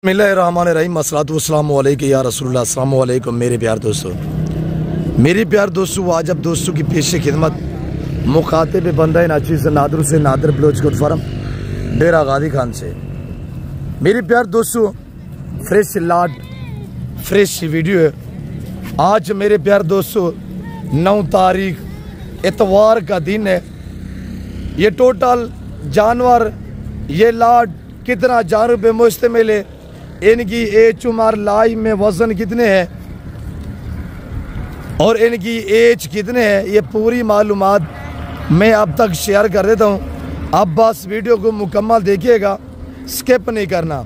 बिस्मिल्लाहिर्रहमानिर्रहीम अस्सलातु वस्सलामु अलैका या रसूलुल्लाह। अस्सलामु अलैकुम मेरे प्यार दोस्तों, आज अब दोस्तों की पेश खिदमत मुखातिब बंदा नाचीज़ नादर से नादर बलोच गुड फरम डेरा गादी खान से। मेरे प्यार दोस्तों, फ्रेश लाट फ्रेश वीडियो है। आज मेरे प्यार दोस्तों 9 तारीख इतवार का दिन है। ये टोटल जानवर ये लाट कितना जानवर पे मुश्तमिल है, इनकी एज उम्र लाइफ में वज़न कितने हैं और इनकी एज कितने हैं, ये पूरी मालूमात मैं अब तक शेयर कर देता हूँ। अब बस वीडियो को मुकम्मल देखिएगा, स्किप नहीं करना,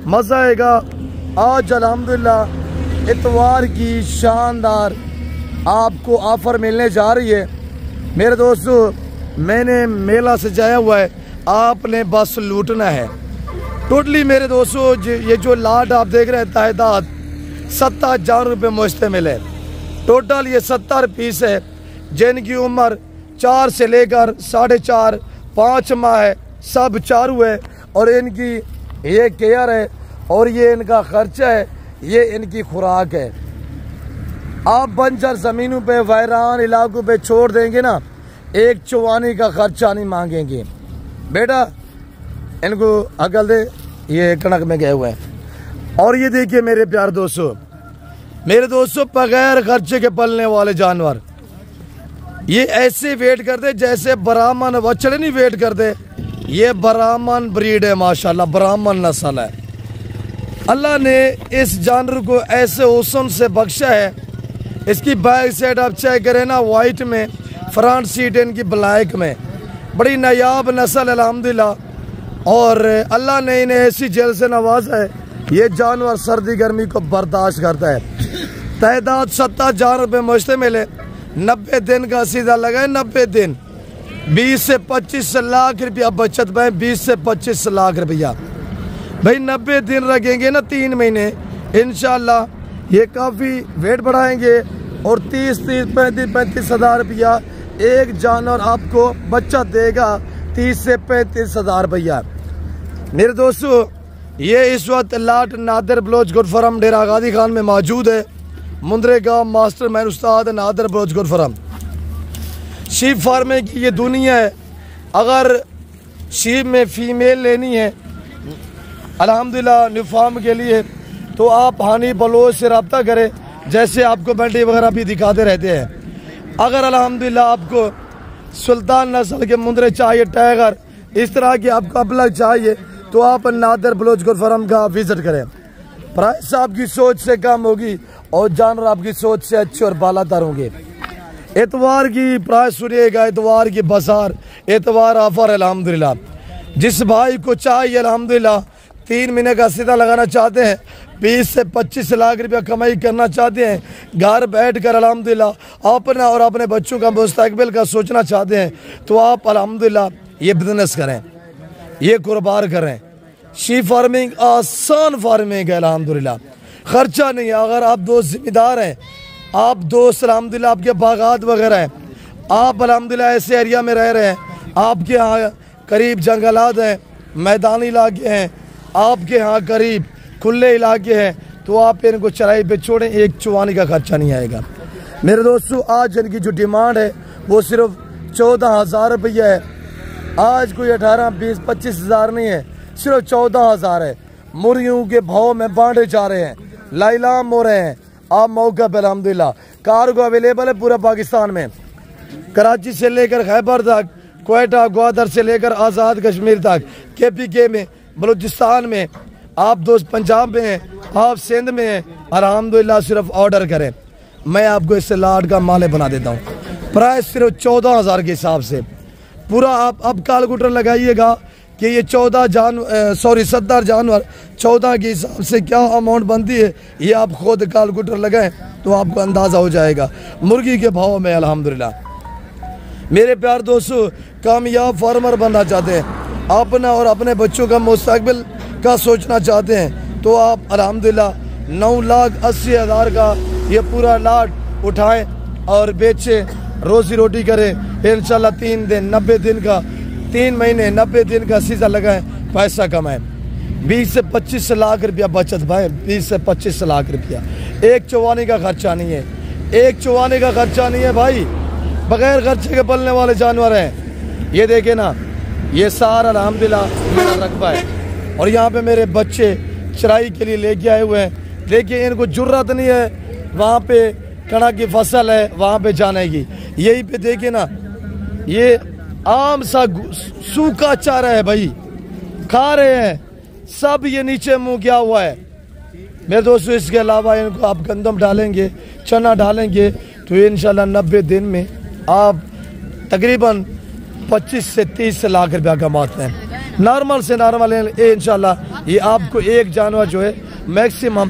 मज़ा आएगा। आज अल्हम्दुलिल्लाह इतवार की शानदार आपको ऑफ़र मिलने जा रही है। मेरे दोस्तों, मैंने मेला सजाया हुआ है, आपने बस लूटना है। टोटली मेरे दोस्तों ये जो लाट आप देख रहे हैं तादाद 70 जानवर पे मुश्तमिल है। टोटल ये 70 पीस है जिनकी उम्र 4 से लेकर 4.5 5 माह है। सब चारू है और इनकी ये केयर है और ये इनका खर्चा है, ये इनकी खुराक है। आप बंजर ज़मीनों पे वैरान इलाकों पे छोड़ देंगे ना, एक चवानी का खर्चा नहीं मांगेंगे। बेटा इनको अकल दे, ये कणक में गए हुए हैं। और ये देखिए मेरे प्यार दोस्तों, बगैर खर्चे के पलने वाले जानवर ये ऐसे वेट करते जैसे ब्राह्मण बछड़े नहीं वेट करते। ये ब्राह्मण ब्रीड है, माशाल्लाह ब्राह्मण नस्ल है। अल्लाह ने इस जानवर को ऐसे हुस्न से बख्शा है। इसकी बैक साइड आप चेक करें ना, वाइट में, फ्रंट सीट इनकी ब्लैक में, बड़ी नायाब नस्ल अल्हम्दुलिल्लाह। और अल्लाह ने इन्हें ऐसी जेल से नवाजा है, ये जानवर सर्दी गर्मी को बर्दाश्त करता है। तादाद 70 जानवर पे मुश्तमिल है। 90 दिन का सीधा लगा है, 90 दिन 20 से 25 लाख रुपया बचत में, 20 से 25 लाख रुपया भाई। 90 दिन रखेंगे ना, 3 महीने, इंशाल्लाह ये काफ़ी वेट बढ़ाएंगे और 30-35 हज़ार रुपया एक जानवर आपको बच्चा देगा, 30 से 35 हज़ार रुपया। मेरे दोस्तों, ये इस वक्त लाट नादर बलोच गुड फरम डेरा गादी खान में मौजूद है। मुंद्रे गाँव मास्टर मैन उस्ताद Nadir Baloch goat farm. Sheep farming की ये दुनिया है। अगर शीप में फीमेल लेनी है अल्हम्दुलिल्लाह न्यू फार्म के लिए, तो आप हानी बलोच से रब्ता करें, जैसे आपको मंडी वगैरह भी दिखाते रहते हैं। अगर अल्हम्दुलिल्लाह आपको सुल्तान नस्ल के मुंद्रे चाहिए, टाइगर इस तरह की आपको अपलग चाहिए, तो आप नादर बलोच गुड फरम का विजिट करें। प्राइस आपकी सोच से कम होगी और जानवर आपकी सोच से अच्छे और बालातर होंगे। इतवार की प्राइस सुनिएगा, इतवार की बाजार, इतवार ऑफर अल्हम्दुलिल्लाह। जिस भाई को चाहिए अल्हम्दुलिल्लाह 3 महीने का सीधा लगाना चाहते हैं, 20 से 25 लाख रुपया कमाई करना चाहते हैं, घर बैठ कर अल्हम्दुलिल्लाह अपना और अपने बच्चों का मुस्तकबिल का सोचना चाहते हैं, तो आप अल्हम्दुलिल्लाह ये बिजनेस करें, ये कारोबार करें। शीप फार्मिंग आसान फार्मिंग है अल्हम्दुलिल्लाह, खर्चा नहीं है। अगर आप दोस्त जिम्मेदार हैं, आप दोस्त अल्हम्दुलिल्लाह आपके बागात वगैरह हैं, आप अल्हम्दुलिल्लाह ऐसे एरिया में रह रहे हैं, आपके यहाँ करीब जंगलात हैं, मैदानी इलाके हैं, आपके यहाँ करीब खुले इलाके हैं, तो आप इनको चराई पे छोड़ें, एक चुवानी का खर्चा नहीं आएगा। मेरे दोस्तों, आज इनकी जो डिमांड है वो सिर्फ 14,000 रुपया है। आज कोई 18, 20, 25 हज़ार नहीं है, सिर्फ 14,000 है। मुर्गियों के भाव में बांटे जा रहे हैं, लाइलाम हो रहे हैं। आप मौका पर अल्हम्दुलिल्लाह कार्गो अवेलेबल है पूरा पाकिस्तान में, कराची से लेकर खैबर तक, क्वेटा ग्वादर से लेकर आज़ाद कश्मीर तक, KPK में, बलूचिस्तान में, आप दोस्त पंजाब में हैं, आप सिंध में हैं, अल्हम्दुलिल्लाह सिर्फ ऑर्डर करें, मैं आपको इससे लाट का माले बना देता हूँ। प्राइस सिर्फ 14,000 के हिसाब से पूरा। आप अब कैलकुलेटर लगाइएगा कि ये 70 जानवर 14 के हिसाब से क्या अमाउंट बनती है, ये आप खुद कैलकुलेटर लगाएं तो आपको अंदाज़ा हो जाएगा मुर्गी के भाव में अल्हम्दुलिल्लाह। मेरे प्यार दोस्तों, कामयाब फार्मर बनना चाहते हैं, अपना और अपने बच्चों का मुस्तकबिल का सोचना चाहते हैं, तो आप अल्हम्दुलिल्लाह 9,80,000 का ये पूरा लाट उठाएं और बेचें, रोज़ी रोटी करें इंशाल्लाह। 3 दिन 90 दिन का, 3 महीने 90 दिन का सीज़न लगाएं, पैसा कमाएं। 20 से 25 लाख रुपया बचत भाई, 20 से 25 लाख रुपया। एक चौवानी का खर्चा नहीं है, एक चौवानी का खर्चा नहीं है भाई, बगैर खर्चे के पलने वाले जानवर हैं। ये देखे ना, ये सारा अल्हम्दुलिल्लाह मेरा रकबा है और यहाँ पे मेरे बच्चे चराई के लिए लेके आए हुए हैं। देखिए इनको जुर्रत नहीं है वहाँ पे कणक की फसल है वहाँ पे जाने की। यही पे देखिए ना, ये आम सा सूखा चारा है भाई, खा रहे हैं सब। ये नीचे मुंह किया हुआ है मेरे दोस्तों। इसके अलावा इनको आप गंदम डालेंगे, चना डालेंगे तो इंशाल्लाह 90 दिन में आप तकरीबन 25 से 30 लाख रुपया कमाते हैं। नॉर्मल से नॉर्मल इंशाल्लाह ये आपको एक जानवर जो है मैक्सिमम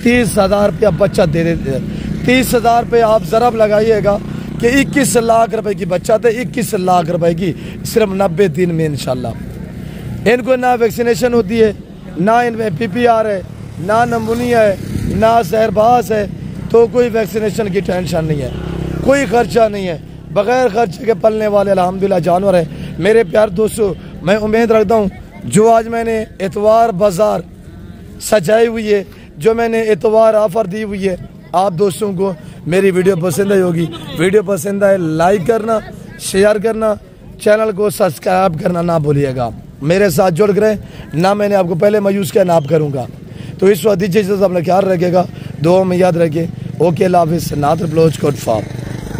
30,000 रुपया बचत दे देते हैं। 30,000 रुपये आप ज़रब लगाइएगा कि 21 लाख रुपए की बचत है, 21 लाख रुपए की सिर्फ 90 दिन में इंशाल्लाह। इनको ना वैक्सीनेशन होती है, ना इनमें PPR है, ना नमूनिया है, ना जहरबाज है, तो कोई वैक्सीनेशन की टेंशन नहीं है, कोई खर्चा नहीं है, बगैर खर्चे के पलने वाले अल्हम्दुलिल्लाह जानवर है। मेरे प्यार दोस्तों, मैं उम्मीद रखता हूँ जो आज मैंने एतवार बाज़ार सजाई हुई है, जो मैंने एतवार ऑफ़र दी हुई है, आप दोस्तों को मेरी वीडियो पसंद आई होगी। वीडियो पसंद आए लाइक करना, शेयर करना, चैनल को सब्सक्राइब करना ना भूलिएगा। मेरे साथ जुड़ गए ना, मैंने आपको पहले मायूस किया ना आप करूँगा। तो इस वक्त दीजिए अपना ख्याल रखेगा, दुआ में याद रखिए। ओके, अल्लाह हाफ़िज़। Nadir Baloch goat farm.